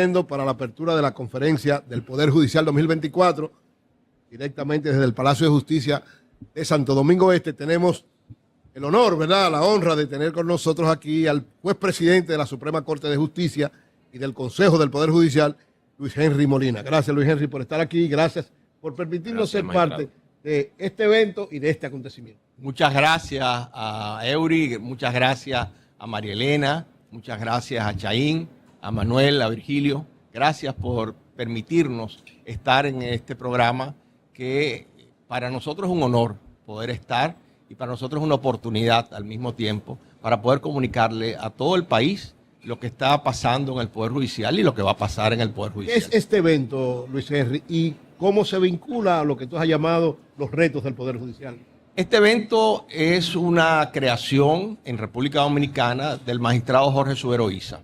transmitiendo para la apertura de la conferencia del Poder Judicial 2024, directamente desde el Palacio de Justicia de Santo Domingo Este. Tenemos el honor, ¿verdad?, la honra de tener con nosotros aquí al juez presidente de la Suprema Corte de Justicia y del Consejo del Poder Judicial, Luis Henry Molina. Gracias, Luis Henry, por estar aquí. Gracias por permitirnos ser parte de este evento y de este acontecimiento. Muchas gracias a Eury, muchas gracias a María Elena, muchas gracias a Chaín, a Manuel, a Virgilio. Gracias por permitirnos estar en este programa que para nosotros es un honor poder estar y para nosotros es una oportunidad al mismo tiempo para poder comunicarle a todo el país lo que está pasando en el Poder Judicial y lo que va a pasar en el Poder Judicial. ¿Qué es este evento, Luis Henry, y cómo se vincula a lo que tú has llamado los retos del Poder Judicial? Este evento es una creación en República Dominicana del magistrado Jorge Subero Isa.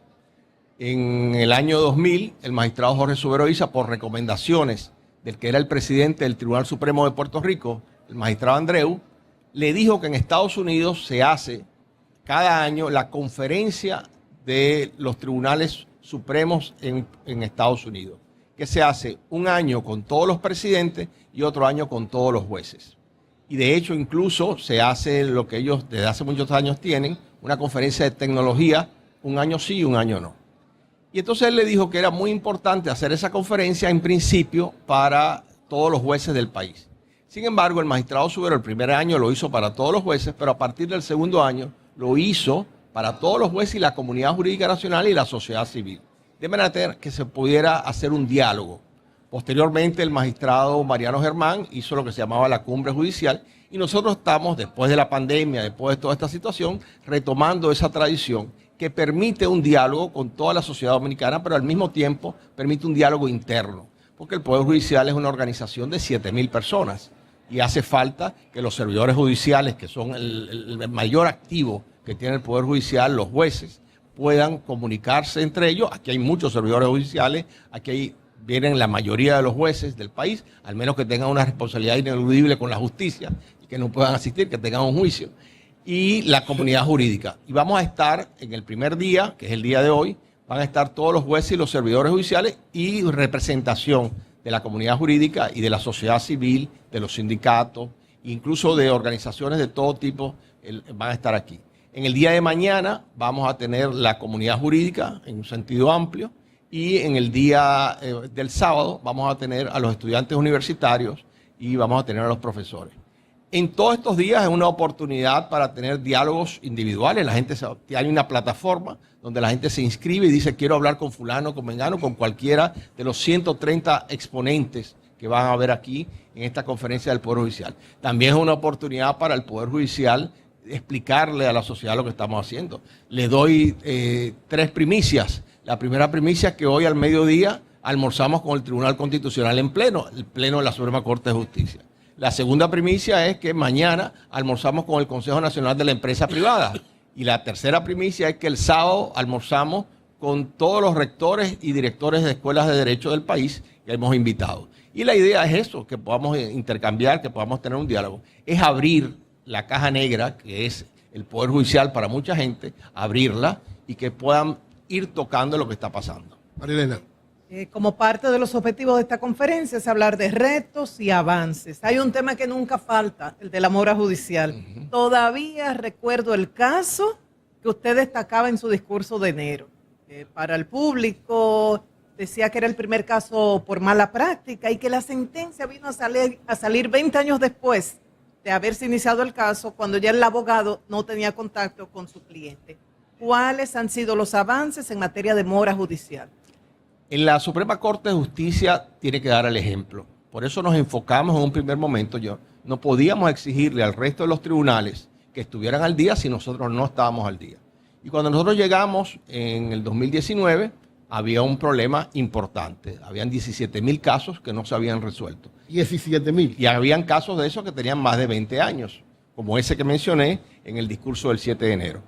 En el año 2000, el magistrado Jorge Subero Isa, por recomendaciones del que era el presidente del Tribunal Supremo de Puerto Rico, el magistrado Andreu, le dijo que en Estados Unidos se hace cada año la conferencia de los tribunales supremos en Estados Unidos, que se hace un año con todos los presidentes y otro año con todos los jueces. Y de hecho incluso se hace lo que ellos desde hace muchos años tienen, una conferencia de tecnología, un año sí y un año no. Y entonces él le dijo que era muy importante hacer esa conferencia en principio para todos los jueces del país. Sin embargo, el magistrado Subero el primer año lo hizo para todos los jueces, pero a partir del segundo año lo hizo para todos los jueces y la comunidad jurídica nacional y la sociedad civil, de manera que se pudiera hacer un diálogo. Posteriormente, el magistrado Mariano Germán hizo lo que se llamaba la cumbre judicial y nosotros estamos, después de la pandemia, después de toda esta situación, retomando esa tradición que permite un diálogo con toda la sociedad dominicana, pero al mismo tiempo permite un diálogo interno, porque el Poder Judicial es una organización de 7.000 personas y hace falta que los servidores judiciales, que son el mayor activo que tiene el Poder Judicial, los jueces, puedan comunicarse entre ellos. Aquí hay muchos servidores judiciales, vienen la mayoría de los jueces del país, al menos que tengan una responsabilidad ineludible con la justicia y que no puedan asistir, que tengan un juicio, y la comunidad jurídica. Y vamos a estar en el primer día, que es el día de hoy, van a estar todos los jueces y los servidores judiciales y representación de la comunidad jurídica y de la sociedad civil, de los sindicatos, incluso de organizaciones de todo tipo, van a estar aquí. En el día de mañana vamos a tener la comunidad jurídica en un sentido amplio y en el día del sábado vamos a tener a los estudiantes universitarios y vamos a tener a los profesores. En todos estos días es una oportunidad para tener diálogos individuales. Hay una plataforma donde la gente se inscribe y dice quiero hablar con fulano, con mengano, con cualquiera de los 130 exponentes que van a haber aquí en esta conferencia del Poder Judicial. También es una oportunidad para el Poder Judicial explicarle a la sociedad lo que estamos haciendo. Le doy 3 primicias. La primera primicia es que hoy al mediodía almorzamos con el Tribunal Constitucional en pleno, el pleno de la Suprema Corte de Justicia. La segunda primicia es que mañana almorzamos con el Consejo Nacional de la Empresa Privada. Y la tercera primicia es que el sábado almorzamos con todos los rectores y directores de escuelas de derecho del país que hemos invitado. Y la idea es eso, que podamos intercambiar, que podamos tener un diálogo. Es abrir la caja negra, que es el Poder Judicial para mucha gente, abrirla y que puedan ir tocando lo que está pasando. María Elena. Como parte de los objetivos de esta conferencia es hablar de retos y avances. Hay un tema que nunca falta, el de la mora judicial. Todavía recuerdo el caso que usted destacaba en su discurso de enero. Para el público decía que era el primer caso por mala práctica y que la sentencia vino a salir 20 años después de haberse iniciado el caso, cuando ya el abogado no tenía contacto con su cliente. ¿Cuáles han sido los avances en materia de mora judicial? En la Suprema Corte de Justicia tiene que dar el ejemplo. Por eso nos enfocamos en un primer momento. No podíamos exigirle al resto de los tribunales que estuvieran al día si nosotros no estábamos al día. Y cuando nosotros llegamos en el 2019, había un problema importante. Habían 17.000 casos que no se habían resuelto. 17.000. Y habían casos de esos que tenían más de 20 años, como ese que mencioné en el discurso del 7 de enero.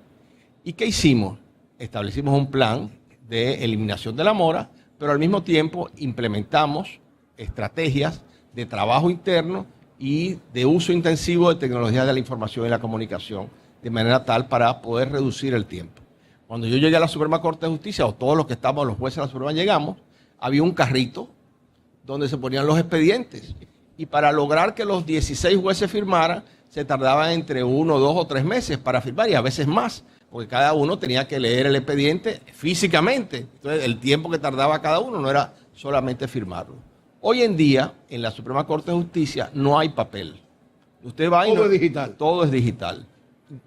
¿Y qué hicimos? Establecimos un plan de eliminación de la mora, pero al mismo tiempo implementamos estrategias de trabajo interno y de uso intensivo de tecnologías de la información y la comunicación, de manera tal para poder reducir el tiempo. Cuando yo llegué a la Suprema Corte de Justicia, o todos los que estamos, los jueces de la Suprema llegamos, había un carrito donde se ponían los expedientes. Y para lograr que los 16 jueces firmaran, se tardaban entre 1, 2 o 3 meses para firmar y a veces más, porque cada uno tenía que leer el expediente físicamente. Entonces, el tiempo que tardaba cada uno no era solamente firmarlo. Hoy en día, en la Suprema Corte de Justicia, no hay papel. Usted va y Todo es digital. Todo es digital.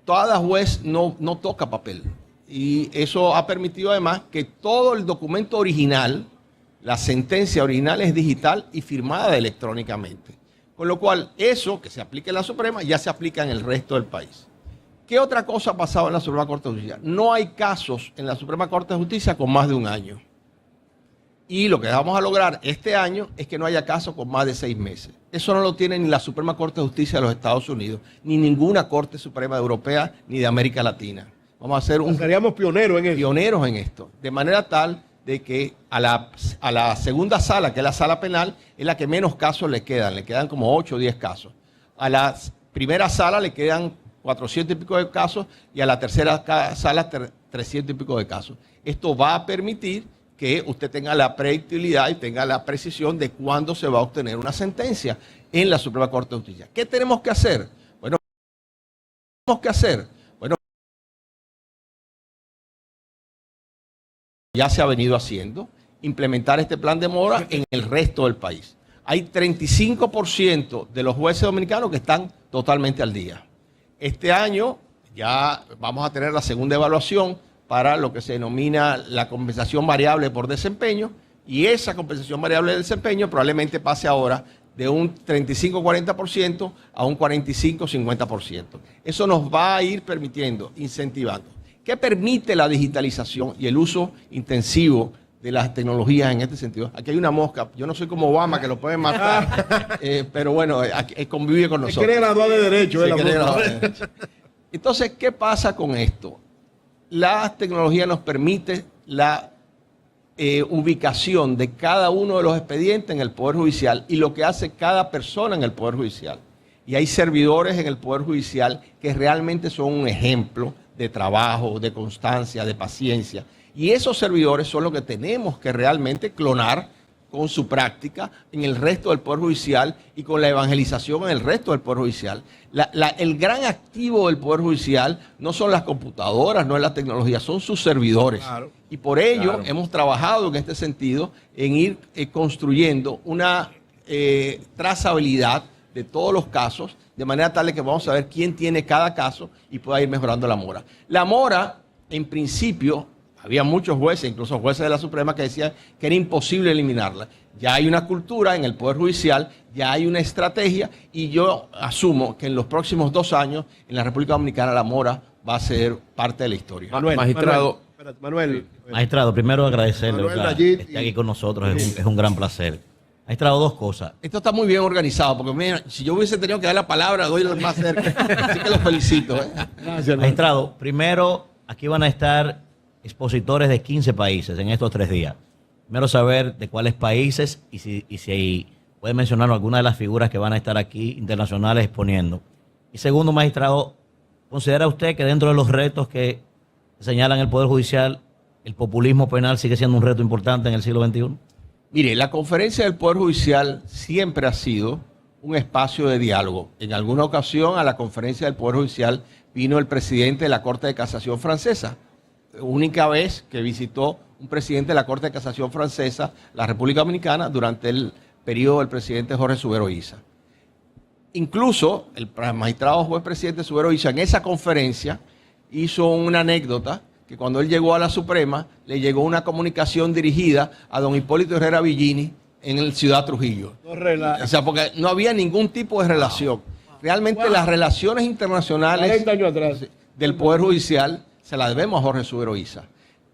Cada juez no toca papel. Y eso ha permitido además que todo el documento original, la sentencia original, es digital y firmada electrónicamente. Con lo cual, eso que se aplica en la Suprema ya se aplica en el resto del país. ¿Qué otra cosa ha pasado en la Suprema Corte de Justicia? No hay casos en la Suprema Corte de Justicia con más de un año. Y lo que vamos a lograr este año es que no haya casos con más de 6 meses. Eso no lo tiene ni la Suprema Corte de Justicia de los Estados Unidos, ni ninguna Corte Suprema Europea, ni de América Latina. Vamos a ser Seríamos pioneros en eso. Pioneros en esto. De manera tal de que a la segunda sala, que es la sala penal, es la que menos casos le quedan como 8 o 10 casos. A la primera sala le quedan 400 y pico de casos y a la tercera sala 300 y pico de casos. Esto va a permitir que usted tenga la predictibilidad y tenga la precisión de cuándo se va a obtener una sentencia en la Suprema Corte de Justicia. ¿Qué tenemos que hacer? Bueno, ya se ha venido haciendo, implementar este plan de mora en el resto del país. Hay 35% de los jueces dominicanos que están totalmente al día. Este año ya vamos a tener la segunda evaluación para lo que se denomina la compensación variable por desempeño, y esa compensación variable de desempeño probablemente pase ahora de un 35-40% a un 45-50%. Eso nos va a ir permitiendo, incentivando. ¿Qué permite la digitalización y el uso intensivo de las tecnologías en este sentido? Aquí hay una mosca, yo no soy como Obama que lo pueden matar, pero bueno, convive con nosotros. Se quiere graduar de Derecho. Entonces, ¿qué pasa con esto? La tecnología nos permite la ubicación de cada uno de los expedientes en el Poder Judicial y lo que hace cada persona en el Poder Judicial. Y hay servidores en el Poder Judicial que realmente son un ejemplo de trabajo, de constancia, de paciencia. Y esos servidores son los que tenemos que realmente clonar con su práctica en el resto del Poder Judicial y con la evangelización en el resto del Poder Judicial. El gran activo del Poder Judicial no son las computadoras, no es la tecnología, son sus servidores. Claro, y por ello hemos trabajado en este sentido, en ir construyendo una trazabilidad de todos los casos, de manera tal que vamos a ver quién tiene cada caso y pueda ir mejorando la mora. La mora, en principio, había muchos jueces, incluso jueces de la Suprema, que decían que era imposible eliminarla. Ya hay una cultura en el Poder Judicial, ya hay una estrategia, y yo asumo que en los próximos 2 años, en la República Dominicana, la mora va a ser parte de la historia. Magistrado, Magistrado, primero agradecerle que esté aquí con nosotros, es un gran placer. Magistrado, 2 cosas. Esto está muy bien organizado, porque mira, si yo hubiese tenido que dar la palabra, doy más cerca. Así que los felicito. Gracias, Magistrado, primero, aquí van a estar expositores de 15 países en estos 3 días. Primero, saber de cuáles países y si puede mencionar alguna de las figuras que van a estar aquí internacionales exponiendo. Y segundo, magistrado, ¿considera usted que dentro de los retos que señalan el Poder Judicial, el populismo penal sigue siendo un reto importante en el siglo XXI? Mire, la conferencia del Poder Judicial siempre ha sido un espacio de diálogo. En alguna ocasión a la conferencia del Poder Judicial vino el presidente de la Corte de Casación francesa. Única vez que visitó un presidente de la Corte de Casación francesa la República Dominicana durante el periodo del presidente Jorge Subero Isa. Incluso el magistrado juez presidente Subero Isa en esa conferencia hizo una anécdota que cuando él llegó a la Suprema le llegó una comunicación dirigida a don Hipólito Herrera Villini en el Ciudad Trujillo. O sea, porque no había ningún tipo de relación. Realmente las relaciones internacionales del Poder Judicial se la debemos a Jorge Subero Isa,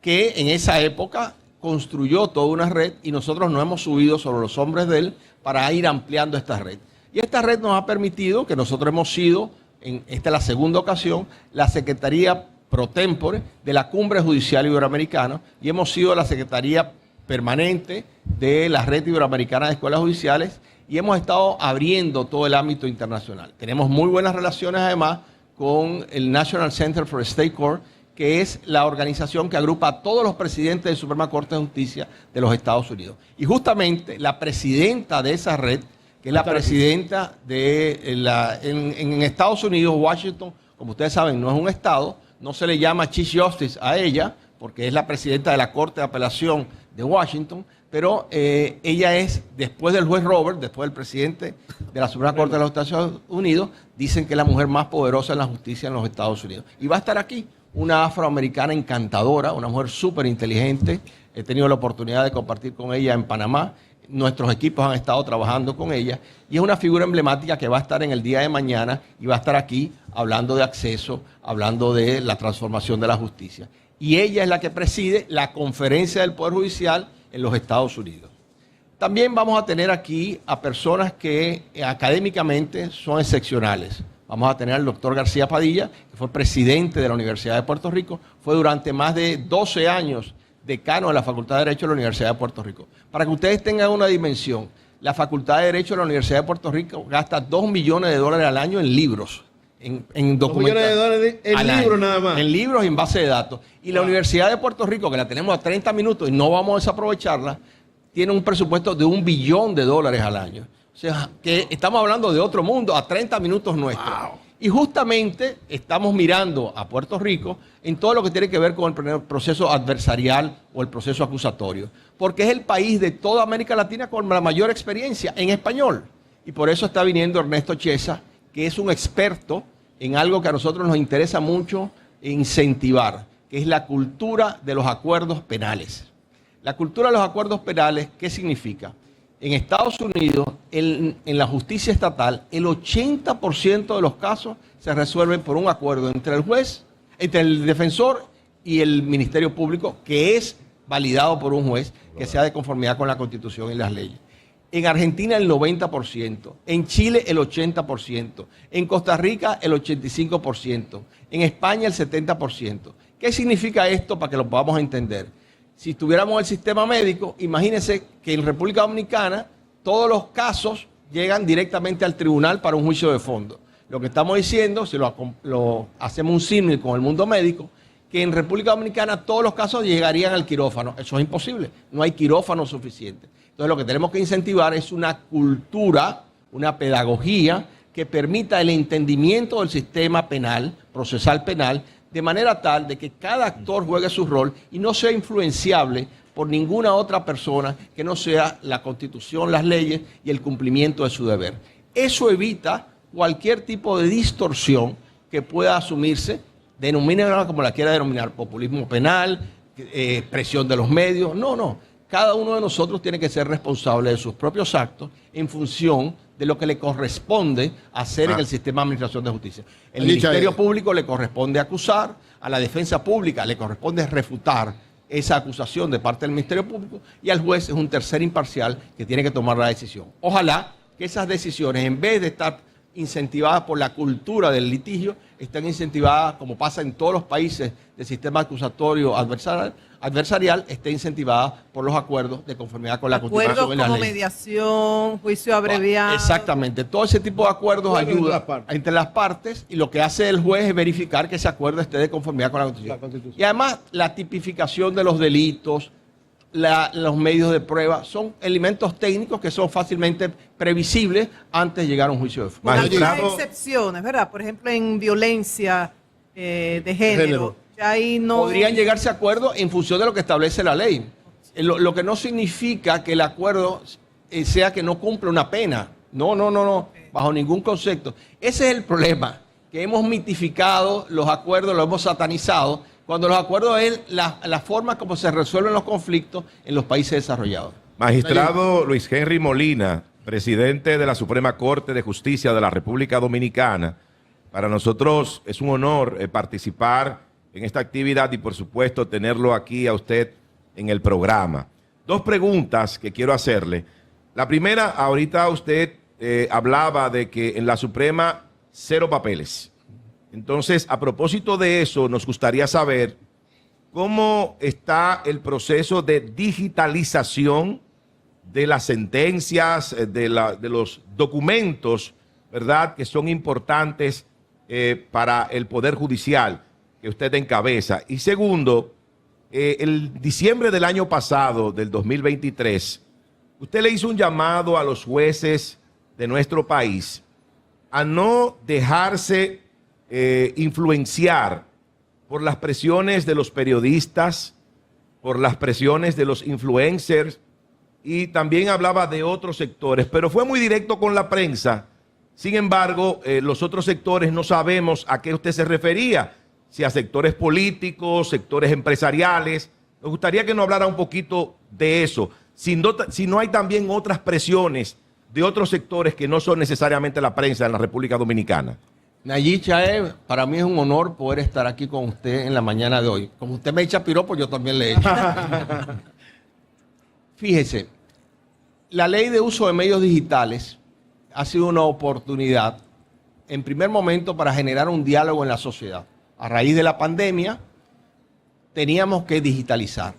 que en esa época construyó toda una red y nosotros nos hemos subido sobre los hombres de él para ir ampliando esta red. Y esta red nos ha permitido que nosotros hemos sido, esta es la segunda ocasión, la Secretaría pro tempore de la Cumbre Judicial Iberoamericana y hemos sido la Secretaría Permanente de la Red Iberoamericana de Escuelas Judiciales y hemos estado abriendo todo el ámbito internacional. Tenemos muy buenas relaciones además con el National Center for State Court, que es la organización que agrupa a todos los presidentes de la Suprema Corte de Justicia de los Estados Unidos. Y justamente la presidenta de esa red, que es la presidenta de en Estados Unidos, Washington, como ustedes saben, no es un estado, no se le llama Chief Justice a ella, porque es la presidenta de la Corte de Apelación de Washington, pero ella es, después del juez Robert, después del presidente de la Suprema Corte de los Estados Unidos, dicen que es la mujer más poderosa en la justicia en los Estados Unidos. Y va a estar aquí una afroamericana encantadora, una mujer súper inteligente. He tenido la oportunidad de compartir con ella en Panamá. Nuestros equipos han estado trabajando con ella y es una figura emblemática que va a estar en el día de mañana y va a estar aquí hablando de acceso, hablando de la transformación de la justicia. Y ella es la que preside la conferencia del Poder Judicial en los Estados Unidos. También vamos a tener aquí a personas que académicamente son excepcionales. Vamos a tener al doctor García Padilla, que fue presidente de la Universidad de Puerto Rico, fue durante más de 12 años decano de la Facultad de Derecho de la Universidad de Puerto Rico. Para que ustedes tengan una dimensión, la Facultad de Derecho de la Universidad de Puerto Rico gasta $2 millones al año en libros, en documentos. $2 millones en libros nada más. En libros y en base de datos. Y la Universidad de Puerto Rico, que la tenemos a 30 minutos y no vamos a desaprovecharla, tiene un presupuesto de $1 billón al año. O sea, que estamos hablando de otro mundo, a 30 minutos nuestros. Wow. Y justamente estamos mirando a Puerto Rico en todo lo que tiene que ver con el proceso adversarial o el proceso acusatorio, porque es el país de toda América Latina con la mayor experiencia en español. Y por eso está viniendo Ernesto Chiesa, que es un experto en algo que a nosotros nos interesa mucho incentivar, que es la cultura de los acuerdos penales. La cultura de los acuerdos penales, ¿qué significa? En Estados Unidos, en la justicia estatal, el 80% de los casos se resuelven por un acuerdo entre el juez, entre el defensor y el Ministerio Público, que es validado por un juez que sea de conformidad con la Constitución y las leyes. En Argentina el 90%, en Chile el 80%, en Costa Rica el 85%, en España el 70%. ¿Qué significa esto para que lo podamos entender? Si tuviéramos el sistema médico, imagínense que en República Dominicana todos los casos llegan directamente al tribunal para un juicio de fondo. Lo que estamos diciendo, si lo hacemos un símil con el mundo médico, que en República Dominicana todos los casos llegarían al quirófano. Eso es imposible, no hay quirófano suficiente. Entonces lo que tenemos que incentivar es una cultura, una pedagogía que permita el entendimiento del sistema penal, procesal penal, de manera tal de que cada actor juegue su rol y no sea influenciable por ninguna otra persona que no sea la Constitución, las leyes y el cumplimiento de su deber. Eso evita cualquier tipo de distorsión que pueda asumirse, denomínala como la quiera denominar, populismo penal, presión de los medios. No. Cada uno de nosotros tiene que ser responsable de sus propios actos en función de lo que le corresponde hacer en el sistema de administración de justicia. El Ministerio Público le corresponde acusar, a la defensa pública le corresponde refutar esa acusación de parte del Ministerio Público y al juez es un tercer imparcial que tiene que tomar la decisión. Ojalá que esas decisiones, en vez de estar incentivadas por la cultura del litigio, estén incentivadas, como pasa en todos los países del sistema acusatorio adversarial, esté incentivada por los acuerdos de conformidad con la Constitución y las leyes. Como mediación, juicio abreviado. Exactamente. Todo ese tipo de acuerdos ayuda entre las partes y lo que hace el juez es verificar que ese acuerdo esté de conformidad con la Constitución. Y además, la tipificación de los delitos, los medios de prueba, son elementos técnicos que son fácilmente previsibles antes de llegar a un juicio de fondo. Hay excepciones, ¿verdad? Por ejemplo, en violencia de género. Ahí no... Podrían llegarse a acuerdos en función de lo que establece la ley. Lo que no significa que el acuerdo sea que no cumple una pena. No, bajo ningún concepto. Ese es el problema, que hemos mitificado los acuerdos, los hemos satanizado, cuando los acuerdos es la forma como se resuelven los conflictos en los países desarrollados. Magistrado Luis Henry Molina, presidente de la Suprema Corte de Justicia de la República Dominicana, para nosotros es un honor participar en esta actividad y por supuesto tenerlo aquí a usted en el programa. Dos preguntas que quiero hacerle. La primera, ahorita usted hablaba de que en la Suprema 0 papeles. Entonces, a propósito de eso, nos gustaría saber cómo está el proceso de digitalización de las sentencias, de los documentos, ¿verdad?, que son importantes para el Poder Judicial, que usted encabeza. Y segundo, el diciembre del año pasado, del 2023, usted le hizo un llamado a los jueces de nuestro país a no dejarse influenciar por las presiones de los periodistas, por las presiones de los influencers, y también hablaba de otros sectores, pero fue muy directo con la prensa. Sin embargo, los otros sectores no sabemos a qué usted se refería, si a sectores políticos, sectores empresariales. Nos gustaría que nos hablara un poquito de eso. Si no hay también otras presiones de otros sectores que no son necesariamente la prensa en la República Dominicana. Nayib Chaé, para mí es un honor poder estar aquí con usted en la mañana de hoy. Como usted me echa piropo, yo también le echo. Fíjese, la ley de uso de medios digitales ha sido una oportunidad, en primer momento, para generar un diálogo en la sociedad. A raíz de la pandemia, teníamos que digitalizar.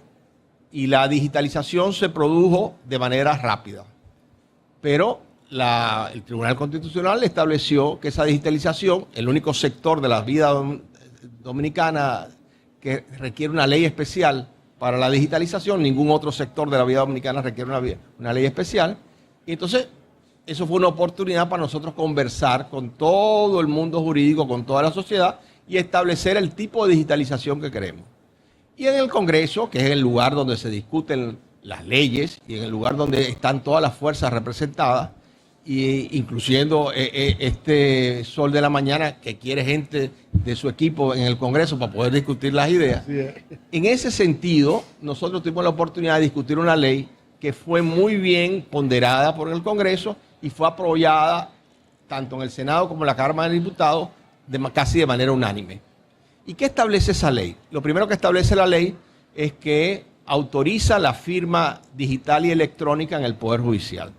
Y la digitalización se produjo de manera rápida. Pero el Tribunal Constitucional estableció que esa digitalización, el único sector de la vida dominicana que requiere una ley especial para la digitalización, ningún otro sector de la vida dominicana requiere una ley especial. Y entonces, eso fue una oportunidad para nosotros conversar con todo el mundo jurídico, con toda la sociedad, y establecer el tipo de digitalización que queremos. Y en el Congreso, que es el lugar donde se discuten las leyes y en el lugar donde están todas las fuerzas representadas, incluyendo este Sol de la Mañana, que quiere gente de su equipo en el Congreso para poder discutir las ideas. En ese sentido, nosotros tuvimos la oportunidad de discutir una ley que fue muy bien ponderada por el Congreso y fue apoyada tanto en el Senado como en la Cámara de Diputados casi de manera unánime. ¿Y qué establece esa ley? Lo primero que establece la ley es que autoriza la firma digital y electrónica en el Poder Judicial.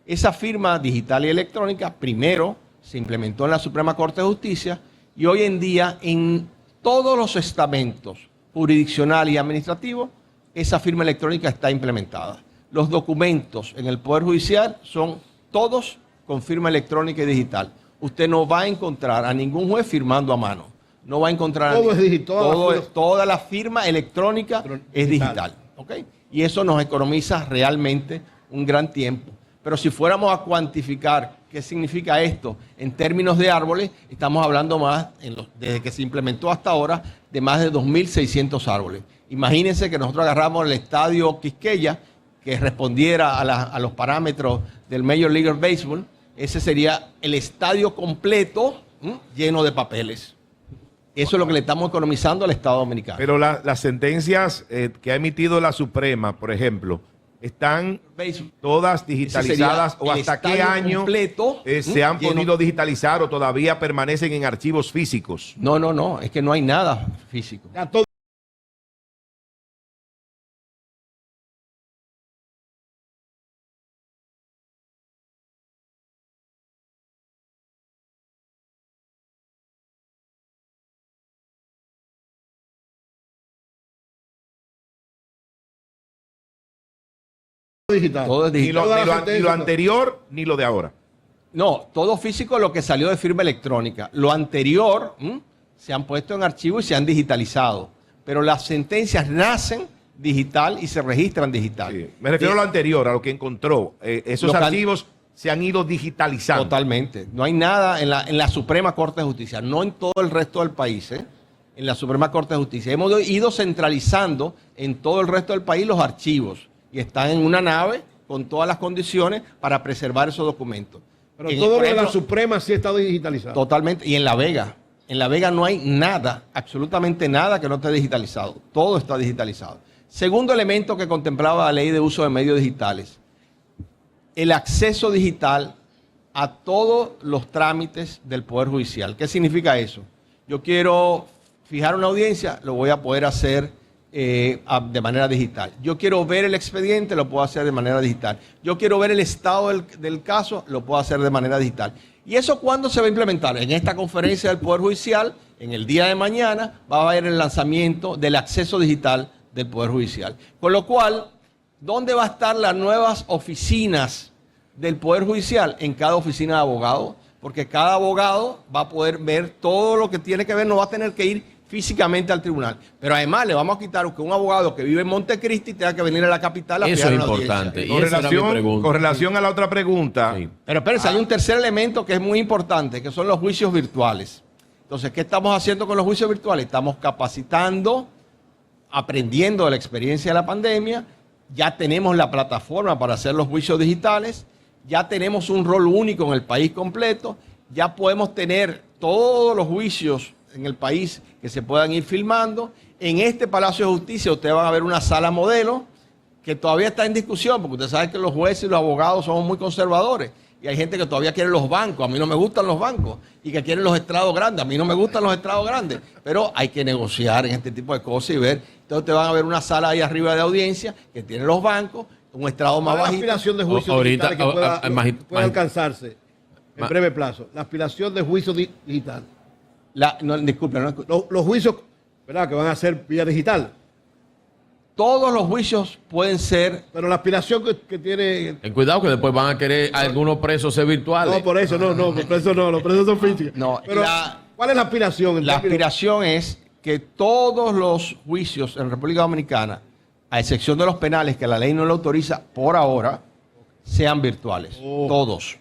Esa firma digital y electrónica primero se implementó en la Suprema Corte de Justicia y hoy en día en todos los estamentos jurisdiccional y administrativo esa firma electrónica está implementada. Los documentos en el Poder Judicial son todos con firma electrónica y digital. Usted no va a encontrar a ningún juez firmando a mano. No va a encontrar todo es digital. Toda la firma electrónica es digital. ¿Okay? Y eso nos economiza realmente un gran tiempo. Pero si fuéramos a cuantificar qué significa esto en términos de árboles, estamos hablando más, desde que se implementó hasta ahora, de más de 2.600 árboles. Imagínense que nosotros agarramos el estadio Quisqueya, que respondiera a los parámetros del Major League Baseball. Ese sería el estadio completo lleno de papeles. Eso es lo que le estamos economizando al Estado Dominicano. Pero las sentencias que ha emitido la Suprema, por ejemplo, ¿están todas digitalizadas o hasta qué año completo, se han podido digitalizar o todavía permanecen en archivos físicos? No, es que no hay nada físico. Digital. Todo es digital. Ni lo anterior ni lo de ahora. No, todo físico lo que salió de firma electrónica. Lo anterior se han puesto en archivo y se han digitalizado. Pero las sentencias nacen digital y se registran digital. Sí. Me refiero a lo anterior, a lo que encontró. Esos archivos se han ido digitalizando. Totalmente. No hay nada en la Suprema Corte de Justicia, no en todo el resto del país, en la Suprema Corte de Justicia. Hemos ido centralizando en todo el resto del país los archivos. Y están en una nave con todas las condiciones para preservar esos documentos. Pero todo lo de la Suprema sí está digitalizado. Totalmente. Y en La Vega. En La Vega no hay nada, absolutamente nada que no esté digitalizado. Todo está digitalizado. Segundo elemento que contemplaba la ley de uso de medios digitales. El acceso digital a todos los trámites del Poder Judicial. ¿Qué significa eso? Yo quiero fijar una audiencia, lo voy a poder hacer de manera digital. Yo quiero ver el expediente, lo puedo hacer de manera digital. Yo quiero ver el estado del caso, lo puedo hacer de manera digital. ¿Y eso cuándo se va a implementar? En esta conferencia del Poder Judicial, en el día de mañana, va a haber el lanzamiento del acceso digital del Poder Judicial. Con lo cual, ¿dónde va a estar las nuevas oficinas del Poder Judicial? En cada oficina de abogado, porque cada abogado va a poder ver todo lo que tiene que ver, no va a tener que ir físicamente al tribunal. Pero además le vamos a quitar que un abogado que vive en Montecristi tenga que venir a la capital a Eso fijar es una audiencia. importante. Y Con esa era mi relación, pregunta. con relación a la otra pregunta, Sí. Pero espérense, hay un tercer elemento que es muy importante, que son los juicios virtuales. Entonces, ¿qué estamos haciendo con los juicios virtuales? Estamos capacitando, aprendiendo de la experiencia de la pandemia, ya tenemos la plataforma para hacer los juicios digitales, ya tenemos un rol único en el país completo, ya podemos tener todos los juicios en el país que se puedan ir filmando. En este Palacio de Justicia ustedes van a ver una sala modelo que todavía está en discusión, porque ustedes saben que los jueces y los abogados somos muy conservadores. Y hay gente que todavía quiere los bancos, a mí no me gustan los bancos, y que quieren los estrados grandes, a mí no me gustan los estrados grandes, pero hay que negociar en este tipo de cosas y ver. Entonces te van a ver una sala ahí arriba de audiencia que tiene los bancos, un estrado más ¿Cuál es la bajito. aspiración de juicio Ahorita, digital que pueda magi- alcanzarse en breve plazo? La aspiración de juicio digital. No, disculpe, no, Los juicios, ¿verdad?, que van a ser vía digital. todos los juicios pueden ser. Pero la aspiración que tiene... Ten cuidado que después van a querer algunos presos ser virtuales. No, por eso, los presos no, los presos son físicos. No, pero ¿cuál es la aspiración? La aspiración es que todos los juicios en República Dominicana, a excepción de los penales, que la ley no lo autoriza por ahora, sean virtuales. Oh. Todos.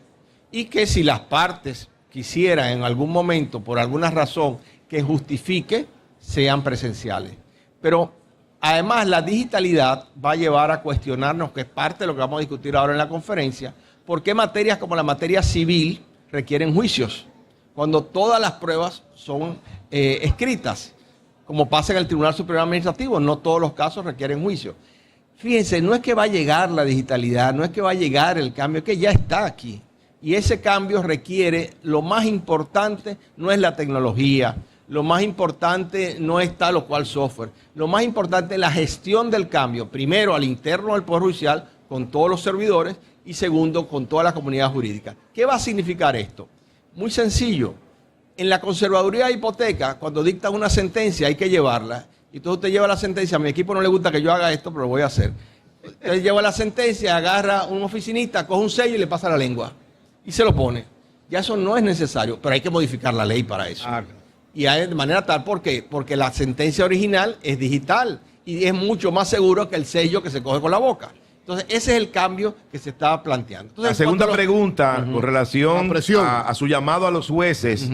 Y que si las partes quisieran en algún momento, por alguna razón que justifique, sean presenciales. Pero además la digitalidad va a llevar a cuestionarnos, que es parte de lo que vamos a discutir ahora en la conferencia, por qué materias como la materia civil requieren juicios, cuando todas las pruebas son escritas, como pasa en el Tribunal Superior Administrativo, no todos los casos requieren juicio. Fíjense, no es que va a llegar la digitalidad, no es que va a llegar el cambio, es que ya está aquí. Y ese cambio requiere, lo más importante no es la tecnología, lo más importante no es tal o cual software, lo más importante es la gestión del cambio, primero al interno del Poder Judicial, con todos los servidores, y segundo, con toda la comunidad jurídica. ¿Qué va a significar esto? Muy sencillo. En la conservaduría de hipoteca, cuando dictan una sentencia, hay que llevarla. Y entonces usted lleva la sentencia, a mi equipo no le gusta que yo haga esto, pero lo voy a hacer. Él lleva la sentencia, agarra un oficinista, coge un sello y le pasa la lengua. Y se lo pone. Ya eso no es necesario, pero hay que modificar la ley para eso. Y hay de manera tal, ¿por qué? Porque la sentencia original es digital y es mucho más seguro que el sello que se coge con la boca. Entonces, ese es el cambio que se está planteando. Entonces, la segunda cuando pregunta con relación La presión. a su llamado a los jueces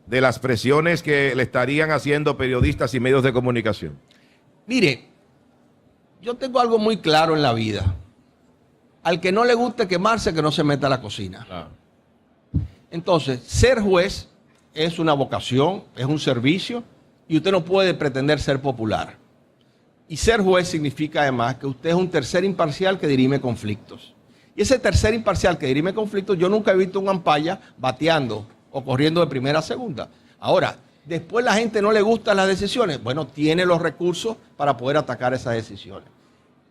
de las presiones que le estarían haciendo periodistas y medios de comunicación. Mire, yo tengo algo muy claro en la vida. Al que no le guste quemarse, que no se meta a la cocina. Claro. Entonces, ser juez es una vocación, es un servicio, y usted no puede pretender ser popular. Y ser juez significa además que usted es un tercer imparcial que dirime conflictos. Y ese tercer imparcial que dirime conflictos, yo nunca he visto un ampaya bateando o corriendo de primera a segunda. Ahora, después la gente no le gustan las decisiones. Bueno, tiene los recursos para poder atacar esas decisiones.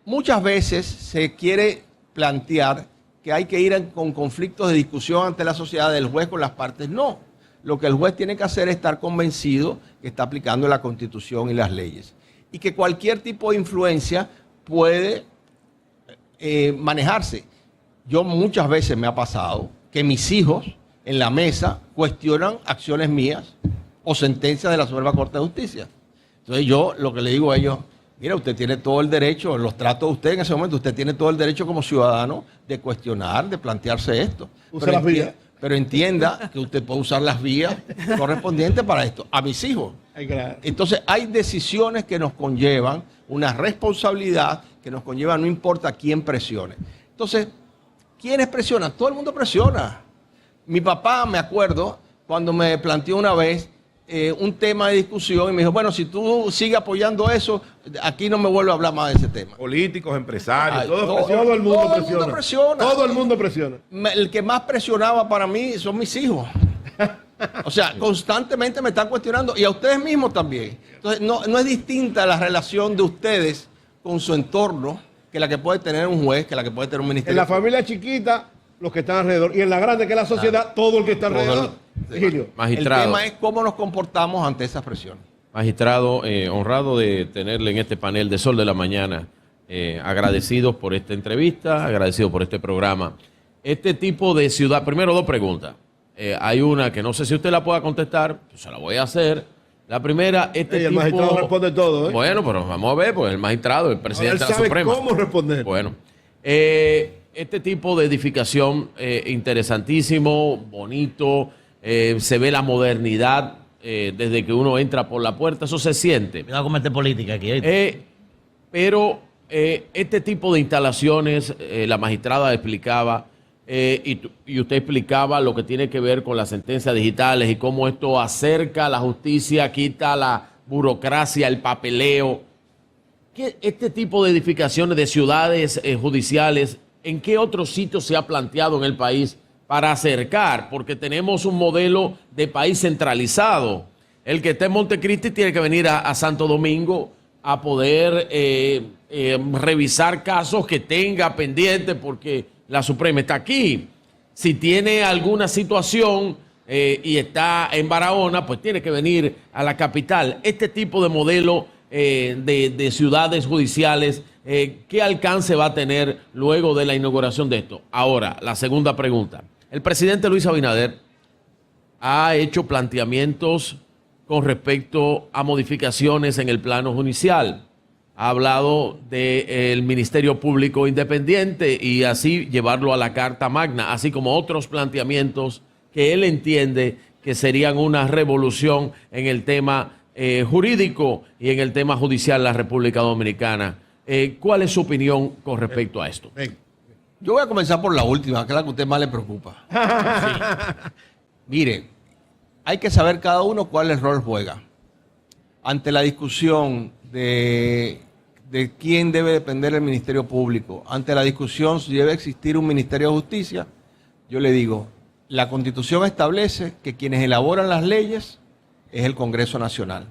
Muchas veces se quiere plantear que hay que ir con conflictos de discusión ante la sociedad del juez con las partes. No. Lo que el juez tiene que hacer es estar convencido que está aplicando la Constitución y las leyes. Y que cualquier tipo de influencia puede manejarse. Yo muchas veces me ha pasado que mis hijos en la mesa cuestionan acciones mías o sentencias de la Suprema Corte de Justicia. Entonces yo lo que le digo a ellos, mira, usted tiene todo el derecho, los trato de usted en ese momento, usted tiene todo el derecho como ciudadano de cuestionar, de plantearse esto. Usa las vías. Pero entienda que usted puede usar las vías correspondientes para esto. A mis hijos. Entonces hay decisiones que nos conllevan una responsabilidad que nos conlleva, no importa quién presione. Entonces, ¿quiénes presionan? Todo el mundo presiona. Mi papá, me acuerdo, cuando me planteó una vez un tema de discusión y me dijo, bueno, si tú sigues apoyando eso, aquí no me vuelvo a hablar más de ese tema. Políticos, empresarios, Ay, todos Todo el mundo todo el presiona. mundo presiona. Todo el mundo presiona. El que más presionaba para mí son mis hijos. O sea, constantemente me están cuestionando y a ustedes mismos también. Entonces, no es distinta la relación de ustedes con su entorno que la que puede tener un juez, que la que puede tener un En ministerio. la familia chiquita, los que están alrededor. Y en la grande, que es la sociedad, todo el que está alrededor. Virgilio. El Magistrado, tema es cómo nos comportamos ante esas presiones. magistrado, honrado de tenerle en este panel de Sol de la Mañana. Agradecidos por esta entrevista, agradecidos por este programa. Este tipo de ciudad, primero dos preguntas. Hay una que no sé si usted la pueda contestar, pues se la voy a hacer. La primera, Y el magistrado responde todo, ¿eh? Bueno, pero vamos a ver, pues el magistrado, el presidente Ahora de él la sabe Suprema. cómo responder. Bueno, este tipo de edificación interesantísimo, bonito, se ve la modernidad desde que uno entra por la puerta, eso se siente. Cuidado con meter política aquí. ¿eh? Pero este tipo de instalaciones, la magistrada explicaba, y usted explicaba lo que tiene que ver con las sentencias digitales y cómo esto acerca la justicia, quita la burocracia, el papeleo. Este tipo de edificaciones de ciudades judiciales, ¿en qué otros sitios se ha planteado en el país para acercar? Porque tenemos un modelo de país centralizado. El que esté en Montecristi tiene que venir a Santo Domingo a poder revisar casos que tenga pendientes porque la Suprema está aquí. Si tiene alguna situación y está en Barahona, pues tiene que venir a la capital. Este tipo de modelo de ciudades judiciales, ¿qué alcance va a tener luego de la inauguración de esto? Ahora, la segunda pregunta. El presidente Luis Abinader ha hecho planteamientos con respecto a modificaciones en el plano judicial. Ha hablado del Ministerio Público Independiente y así llevarlo a la Carta Magna, así como otros planteamientos que él entiende que serían una revolución en el tema jurídico y en el tema judicial de la República Dominicana. ¿Cuál es su opinión con respecto a esto? Yo voy a comenzar por la última, que es la que a usted más le preocupa. Sí. Mire, hay que saber cada uno cuál rol juega. Ante la discusión de quién debe depender del Ministerio Público, ante la discusión si debe existir un Ministerio de Justicia, yo le digo, la Constitución establece que quienes elaboran las leyes es el Congreso Nacional.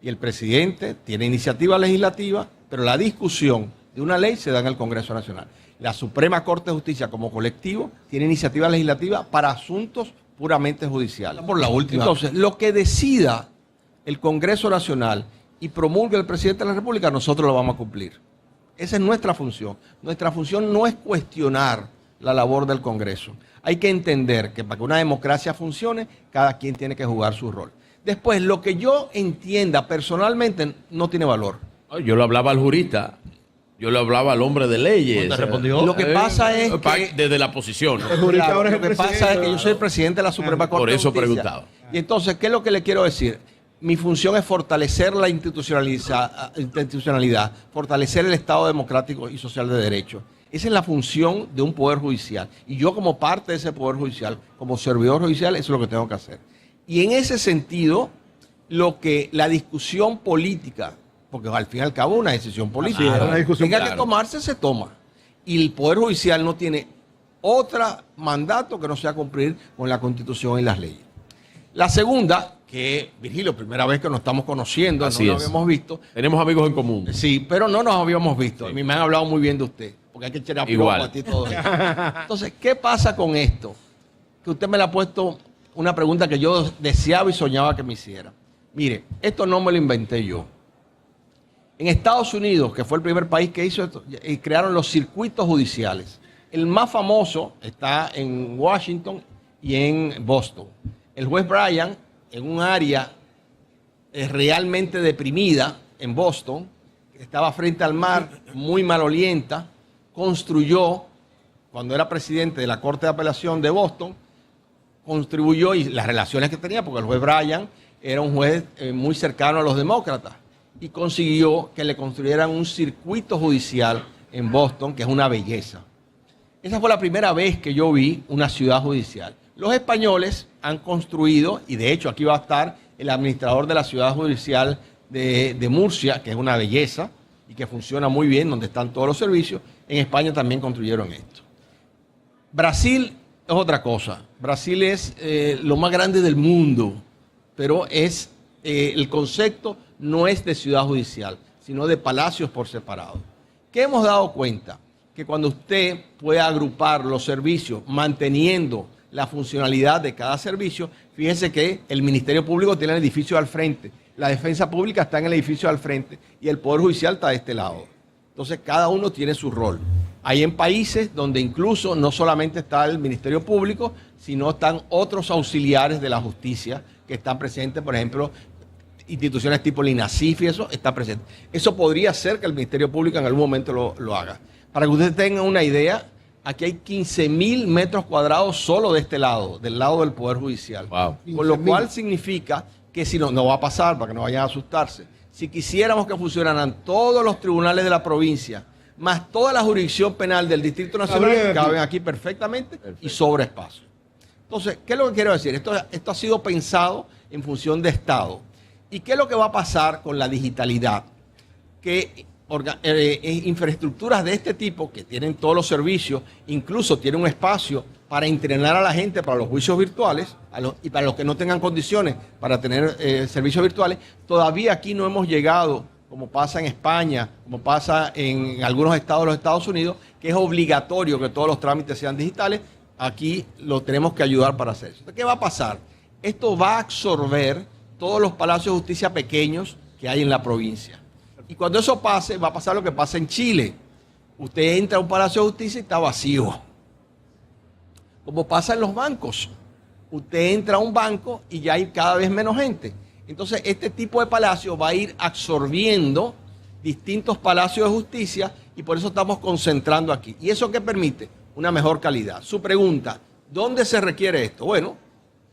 Y el presidente tiene iniciativa legislativa, pero la discusión de una ley se da en el Congreso Nacional. La Suprema Corte de Justicia como colectivo tiene iniciativa legislativa para asuntos puramente judiciales. Por la última. Entonces, lo que decida el Congreso Nacional y promulgue el presidente de la República, nosotros lo vamos a cumplir. Esa es nuestra función. Nuestra función no es cuestionar la labor del Congreso. Hay que entender que para que una democracia funcione, cada quien tiene que jugar su rol. Después, lo que yo entienda personalmente no tiene valor. Yo lo hablaba al jurista, yo lo hablaba al hombre de leyes. ¿Te respondió? Lo que pasa es que... Desde la posición, ¿no? El jurista ahora es Lo el que pasa presidente, es que yo soy el presidente de la Suprema Corte Por de eso Justicia. preguntaba. Y entonces, ¿qué es lo que le quiero decir? Mi función es fortalecer la institucionalidad, fortalecer el Estado democrático y social de derecho. Esa es la función de un poder judicial. Y yo como parte de ese poder judicial, como servidor judicial, eso es lo que tengo que hacer. Y en ese sentido, la discusión política, porque al fin y al cabo una decisión política, Sí, una discusión, tenga que claro. tomarse, se toma. Y el poder judicial no tiene otro mandato que no sea cumplir con la Constitución y las leyes. La segunda, que Virgilio, primera vez que nos estamos conociendo, Así no nos es. habíamos visto. Tenemos amigos en común. Sí, pero no nos habíamos visto. Sí. A mí me han hablado muy bien de usted, porque hay que echar a Igual. a ti todo eso. Entonces, ¿qué pasa con esto? Que usted me le ha puesto una pregunta que yo deseaba y soñaba que me hiciera. Mire, esto no me lo inventé yo. En Estados Unidos, que fue el primer país que hizo esto, crearon los circuitos judiciales. El más famoso está en Washington y en Boston. El juez Bryan, en un área realmente deprimida en Boston, que estaba frente al mar, muy malolienta, construyó, cuando era presidente de la Corte de Apelación de Boston, contribuyó, y las relaciones que tenía, porque el juez Bryan era un juez muy cercano a los demócratas, y consiguió que le construyeran un circuito judicial en Boston, que es una belleza. Esa fue la primera vez que yo vi una ciudad judicial. Los españoles han construido, y de hecho aquí va a estar el administrador de la ciudad judicial de Murcia, que es una belleza y que funciona muy bien, donde están todos los servicios. En España también construyeron esto. Brasil es otra cosa. Brasil es lo más grande del mundo, pero el concepto no es de ciudad judicial, sino de palacios por separado. ¿Qué hemos dado cuenta? Que cuando usted puede agrupar los servicios manteniendo la funcionalidad de cada servicio, fíjense que el Ministerio Público tiene el edificio al frente, la Defensa Pública está en el edificio al frente y el Poder Judicial está de este lado. Entonces cada uno tiene su rol. Hay en países donde incluso no solamente está el Ministerio Público, sino están otros auxiliares de la justicia que están presentes, por ejemplo, instituciones tipo el INASIF y eso está presente. Eso podría ser que el Ministerio Público en algún momento lo haga. Para que ustedes tengan una idea, aquí hay 15.000 metros cuadrados solo de este lado, del lado del Poder Judicial. Wow. Con lo cual significa que si no va a pasar, para que no vayan a asustarse, si quisiéramos que funcionaran todos los tribunales de la provincia, más toda la jurisdicción penal del Distrito Nacional, caben aquí perfectamente y sobre espacio. Entonces, ¿qué es lo que quiero decir? Esto ha sido pensado en función de Estado. ¿Y qué es lo que va a pasar con la digitalidad? Que infraestructuras de este tipo, que tienen todos los servicios, incluso tiene un espacio para entrenar a la gente para los juicios virtuales y para los que no tengan condiciones para tener servicios virtuales, todavía aquí no hemos llegado, como pasa en España, como pasa en algunos estados de los Estados Unidos, que es obligatorio que todos los trámites sean digitales. Aquí lo tenemos que ayudar para hacer eso. Entonces, ¿qué va a pasar? Esto va a absorber todos los palacios de justicia pequeños que hay en la provincia. Y cuando eso pase, va a pasar lo que pasa en Chile. Usted entra a un palacio de justicia y está vacío. Como pasa en los bancos. Usted entra a un banco y ya hay cada vez menos gente. Entonces, este tipo de palacio va a ir absorbiendo distintos palacios de justicia y por eso estamos concentrando aquí. ¿Y eso qué permite? Una mejor calidad. Su pregunta, ¿dónde se requiere esto? Bueno,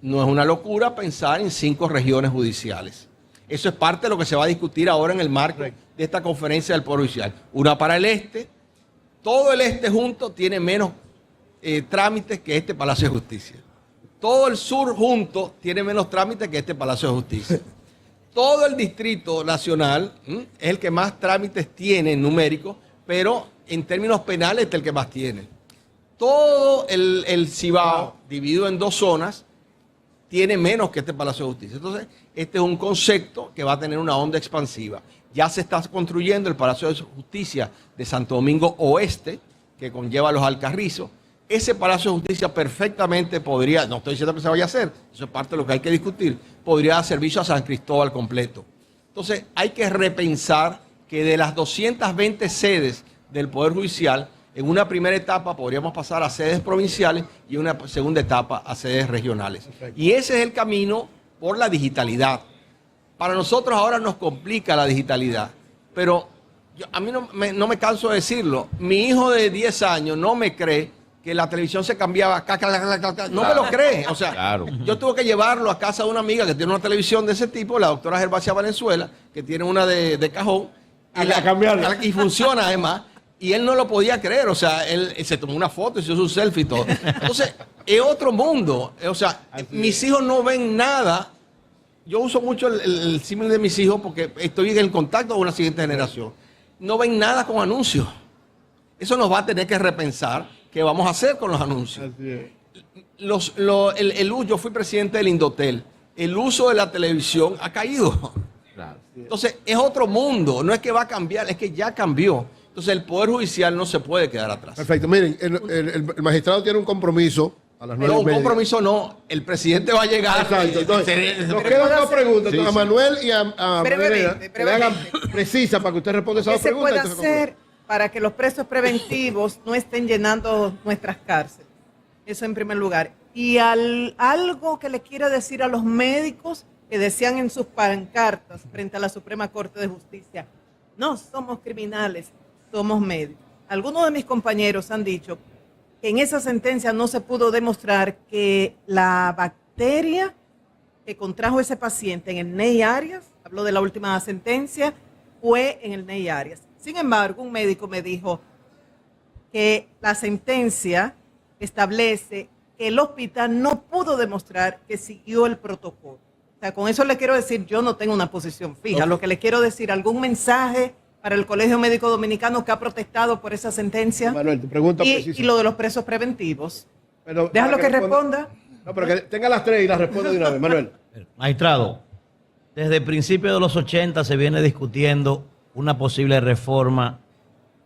no es una locura pensar en 5 regiones judiciales. Eso es parte de lo que se va a discutir ahora en el marco de esta conferencia del Poder Judicial. Una para el este, todo el este junto tiene menos trámites que este Palacio de Justicia. Todo el sur junto tiene menos trámites que este Palacio de Justicia. Todo el Distrito Nacional es el que más trámites tiene en numérico, pero en términos penales es el que más tiene. Todo el Cibao, dividido en 2 zonas, tiene menos que este Palacio de Justicia. Entonces, este es un concepto que va a tener una onda expansiva. Ya se está construyendo el Palacio de Justicia de Santo Domingo Oeste, que conlleva los Alcarrizos. Ese Palacio de Justicia perfectamente podría, no estoy diciendo que se vaya a hacer, eso es parte de lo que hay que discutir, podría dar servicio a San Cristóbal completo. Entonces, hay que repensar que de las 220 sedes del Poder Judicial, en una primera etapa podríamos pasar a sedes provinciales y en una segunda etapa a sedes regionales. Perfecto. Y ese es el camino por la digitalidad. Para nosotros ahora nos complica la digitalidad, pero a mí no me canso de decirlo. Mi hijo de 10 años no me cree que la televisión se cambiaba. No me lo cree. O sea, claro. Yo tuve que llevarlo a casa de una amiga que tiene una televisión de ese tipo, la doctora Gervasia Valenzuela, que tiene una de cajón. Y funciona además. Y él no lo podía creer, o sea, él se tomó una foto, hizo su selfie y todo. Entonces, es otro mundo. O sea, mis hijos no ven nada. Yo uso mucho el símil de mis hijos porque estoy en el contacto con una siguiente generación. No ven nada con anuncios. Eso nos va a tener que repensar qué vamos a hacer con los anuncios. Yo fui presidente del Indotel. El uso de la televisión ha caído. Entonces, es otro mundo. No es que va a cambiar, es que ya cambió. Entonces, el Poder Judicial no se puede quedar atrás. Perfecto. Miren, el magistrado tiene un compromiso a las 9:30. No, un compromiso no. El presidente va a llegar. Exacto. Entonces, nos quedan 2 preguntas. Sí, a Manuel y a brevemente. Que le hagan precisa para que usted responda esas 2 preguntas. ¿Qué se puede hacer para que los presos preventivos no estén llenando nuestras cárceles? Eso en primer lugar. Y algo que le quiero decir a los médicos que decían en sus pancartas frente a la Suprema Corte de Justicia, no somos criminales, somos médicos. Algunos de mis compañeros han dicho que en esa sentencia no se pudo demostrar que la bacteria que contrajo ese paciente en el Ney Arias, habló de la última sentencia, fue en el Ney Arias. Sin embargo, un médico me dijo que la sentencia establece que el hospital no pudo demostrar que siguió el protocolo. O sea, con eso le quiero decir, yo no tengo una posición fija. Okay. Lo que le quiero decir, algún mensaje para el Colegio Médico Dominicano que ha protestado por esa sentencia. Manuel, tu pregunta precisa. Y lo de los presos preventivos. Pero, déjalo que responda. No, pero que tenga las 3 y las responda de una vez, Manuel. Magistrado, desde el principio de los 80 se viene discutiendo una posible reforma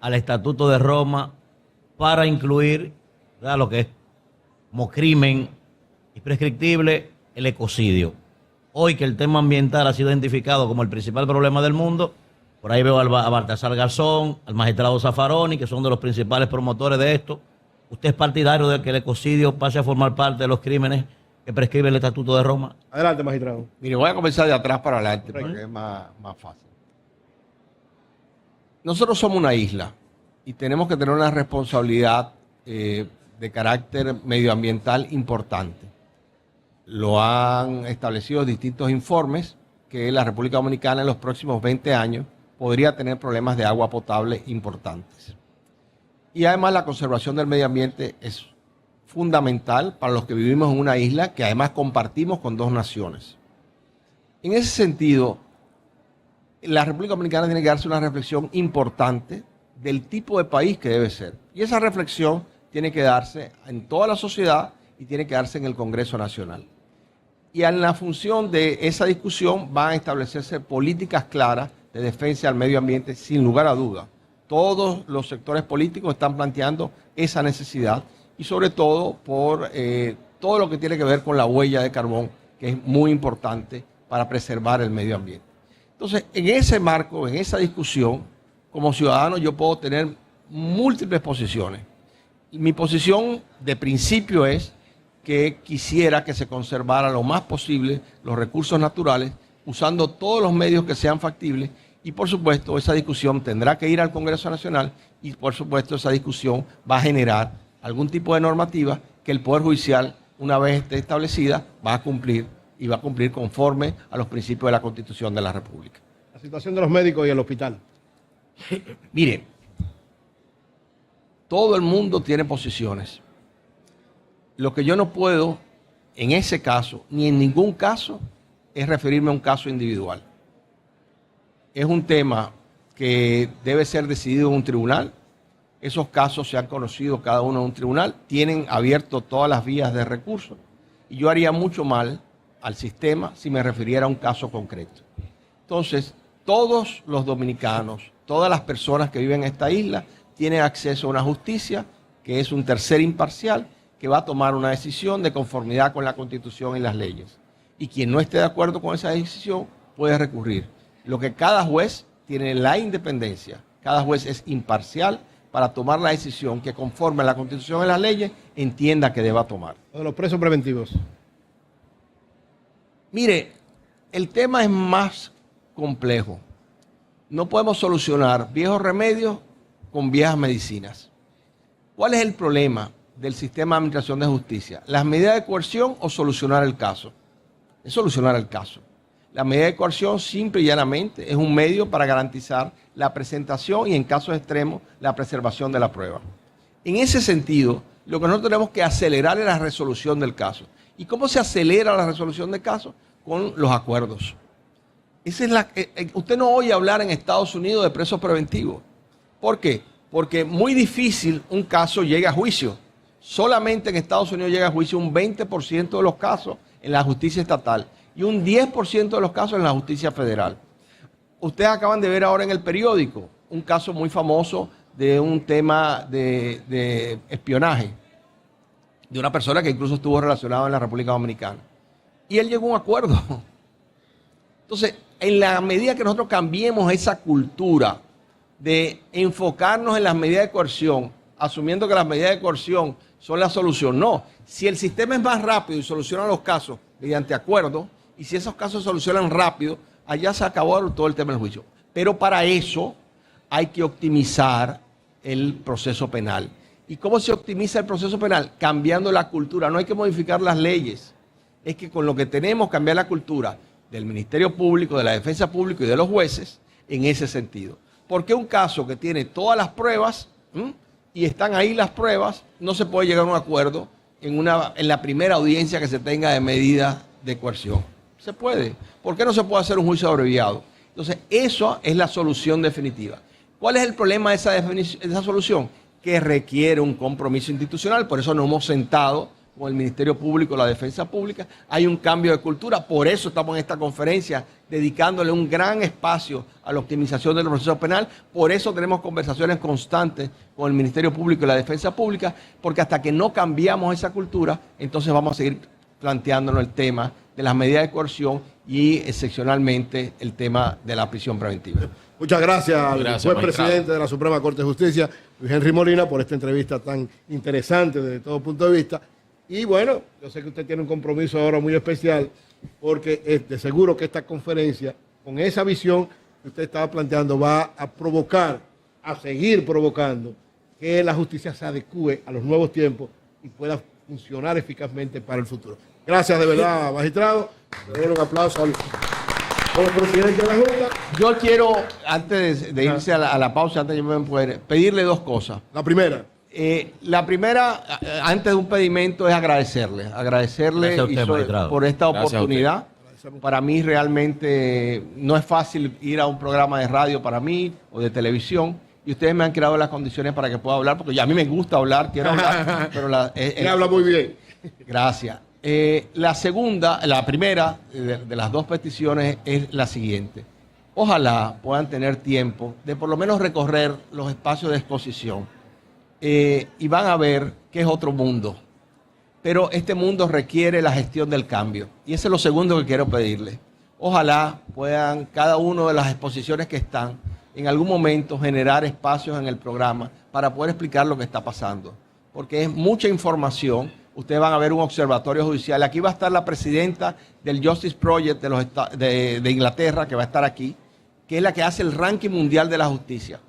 al Estatuto de Roma para incluir, ¿verdad?, lo que es como crimen imprescriptible el ecocidio. Hoy que el tema ambiental ha sido identificado como el principal problema del mundo, por ahí veo a Baltasar Garzón, al magistrado Zaffaroni, que son de los principales promotores de esto. ¿Usted es partidario de que el ecocidio pase a formar parte de los crímenes que prescribe el Estatuto de Roma? Adelante, magistrado. Mire, voy a comenzar de atrás para adelante Correcto. porque es más fácil. Nosotros somos una isla y tenemos que tener una responsabilidad de carácter medioambiental importante. Lo han establecido distintos informes que la República Dominicana en los próximos 20 años podría tener problemas de agua potable importantes. Y además la conservación del medio ambiente es fundamental para los que vivimos en una isla que además compartimos con dos naciones. En ese sentido, la República Dominicana tiene que darse una reflexión importante del tipo de país que debe ser. Y esa reflexión tiene que darse en toda la sociedad y tiene que darse en el Congreso Nacional. Y en la función de esa discusión van a establecerse políticas claras de defensa al medio ambiente, sin lugar a duda. Todos los sectores políticos están planteando esa necesidad y sobre todo por todo lo que tiene que ver con la huella de carbón, que es muy importante para preservar el medio ambiente. Entonces, en ese marco, en esa discusión, como ciudadano yo puedo tener múltiples posiciones. Y mi posición de principio es que quisiera que se conservara lo más posible los recursos naturales, usando todos los medios que sean factibles, y por supuesto esa discusión tendrá que ir al Congreso Nacional y por supuesto esa discusión va a generar algún tipo de normativa que el Poder Judicial, una vez esté establecida, va a cumplir y va a cumplir conforme a los principios de la Constitución de la República. La situación de los médicos y el hospital. Mire, todo el mundo tiene posiciones. Lo que yo no puedo, en ese caso, ni en ningún caso, es referirme a un caso individual. Es un tema que debe ser decidido en un tribunal. Esos casos se han conocido cada uno en un tribunal, tienen abierto todas las vías de recurso. Y yo haría mucho mal al sistema si me refiriera a un caso concreto. Entonces, todos los dominicanos, todas las personas que viven en esta isla, tienen acceso a una justicia que es un tercer imparcial que va a tomar una decisión de conformidad con la Constitución y las leyes. Y quien no esté de acuerdo con esa decisión puede recurrir. Lo que cada juez tiene la independencia, cada juez es imparcial para tomar la decisión que conforme a la Constitución y las leyes entienda que deba tomar. Lo de los presos preventivos. Mire, el tema es más complejo. No podemos solucionar viejos remedios con viejas medicinas. ¿Cuál es el problema del sistema de administración de justicia? ¿Las medidas de coerción o solucionar el caso? Es solucionar el caso. La medida de coerción simple y llanamente es un medio para garantizar la presentación y en casos extremos la preservación de la prueba. En ese sentido, lo que nosotros tenemos que acelerar es la resolución del caso. ¿Y cómo se acelera la resolución del caso? Con los acuerdos. Esa es usted no oye hablar en Estados Unidos de presos preventivos. ¿Por qué? Porque muy difícil un caso llegue a juicio. Solamente en Estados Unidos llega a juicio un 20% de los casos en la justicia estatal y un 10% de los casos en la justicia federal. Ustedes acaban de ver ahora en el periódico un caso muy famoso de un tema de espionaje de una persona que incluso estuvo relacionada en la República Dominicana. Y él llegó a un acuerdo. Entonces, en la medida que nosotros cambiemos esa cultura de enfocarnos en las medidas de coerción, asumiendo que las medidas de coerción son la solución. No, si el sistema es más rápido y soluciona los casos mediante acuerdo, y si esos casos se solucionan rápido, allá se acabó todo el tema del juicio. Pero para eso hay que optimizar el proceso penal. ¿Y cómo se optimiza el proceso penal? Cambiando la cultura. No hay que modificar las leyes. Es que con lo que tenemos cambiar la cultura del Ministerio Público, de la Defensa Pública y de los jueces en ese sentido. Porque un caso que tiene todas las pruebas y están ahí las pruebas, no se puede llegar a un acuerdo en la primera audiencia que se tenga de medida de coerción. Se puede. ¿Por qué no se puede hacer un juicio abreviado? Entonces, eso es la solución definitiva. ¿Cuál es el problema de esa solución? Que requiere un compromiso institucional. Por eso nos hemos sentado con el Ministerio Público, la Defensa Pública. Hay un cambio de cultura. Por eso estamos en esta conferencia dedicándole un gran espacio a la optimización del proceso penal. Por eso tenemos conversaciones constantes con el Ministerio Público y la Defensa Pública, porque hasta que no cambiamos esa cultura, entonces vamos a seguir planteándonos el tema de las medidas de coerción y excepcionalmente el tema de la prisión preventiva. Muchas gracias al Gracias, juez magistrado. presidente de la Suprema Corte de Justicia, Luis Henry Molina, por esta entrevista tan interesante desde todo punto de vista. Y bueno, yo sé que usted tiene un compromiso ahora muy especial, porque de seguro que esta conferencia, con esa visión que usted estaba planteando, va a provocar, a seguir provocando, que la justicia se adecue a los nuevos tiempos y pueda funcionar eficazmente para el futuro. Gracias de verdad, magistrado. Le doy un aplauso al presidente de la Junta. Yo quiero, antes de irse a la pausa, antes de poder pedirle dos cosas. La primera. La primera, antes de un pedimento, es agradecerle Gracias a usted, magistrado. por esta Gracias a oportunidad. Para mí realmente no es fácil ir a un programa de radio para mí o de televisión, y ustedes me han creado las condiciones para que pueda hablar, porque ya a mí me gusta hablar, quiero hablar, pero Él habla muy bien. Gracias. La primera de las dos peticiones es la siguiente. Ojalá puedan tener tiempo de por lo menos recorrer los espacios de exposición y van a ver que es otro mundo. Pero este mundo requiere la gestión del cambio. Y ese es lo segundo que quiero pedirles. Ojalá puedan cada una de las exposiciones que están en algún momento generar espacios en el programa para poder explicar lo que está pasando. Porque es mucha información. Ustedes van a ver un observatorio judicial. Aquí va a estar la presidenta del Justice Project de Inglaterra, que va a estar aquí, que es la que hace el ranking mundial de la justicia.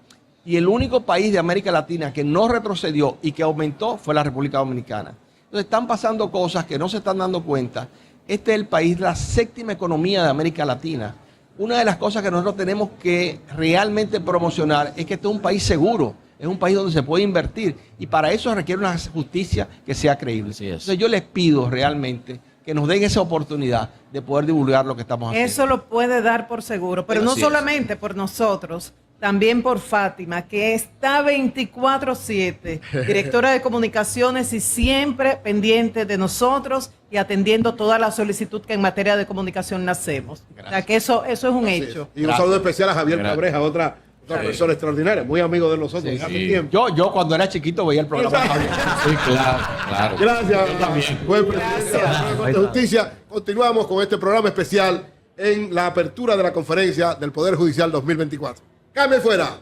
Y el único país de América Latina que no retrocedió y que aumentó fue la República Dominicana. Entonces están pasando cosas que no se están dando cuenta. Este es el país, la séptima economía de América Latina. Una de las cosas que nosotros tenemos que realmente promocionar es que este es un país seguro. Es un país donde se puede invertir y para eso requiere una justicia que sea creíble. Así es. Entonces yo les pido realmente que nos den esa oportunidad de poder divulgar lo que estamos haciendo. Eso lo puede dar por seguro, pero no Así es. solamente por nosotros, también por Fátima, que está 24/7, directora de comunicaciones y siempre pendiente de nosotros y atendiendo toda la solicitud que en materia de comunicación le hacemos. O sea que eso es un hecho. Y un saludo especial a Javier Gracias. Cabreja, otra persona extraordinaria, muy amigo de nosotros Sí, hace sí. tiempo. Yo cuando era chiquito veía el programa de Javier. Sí, claro, claro. Gracias, buen presidente de la Suprema Corte de Justicia. Continuamos con este programa especial en la apertura de la conferencia del Poder Judicial 2024. ¡Cambio fuera!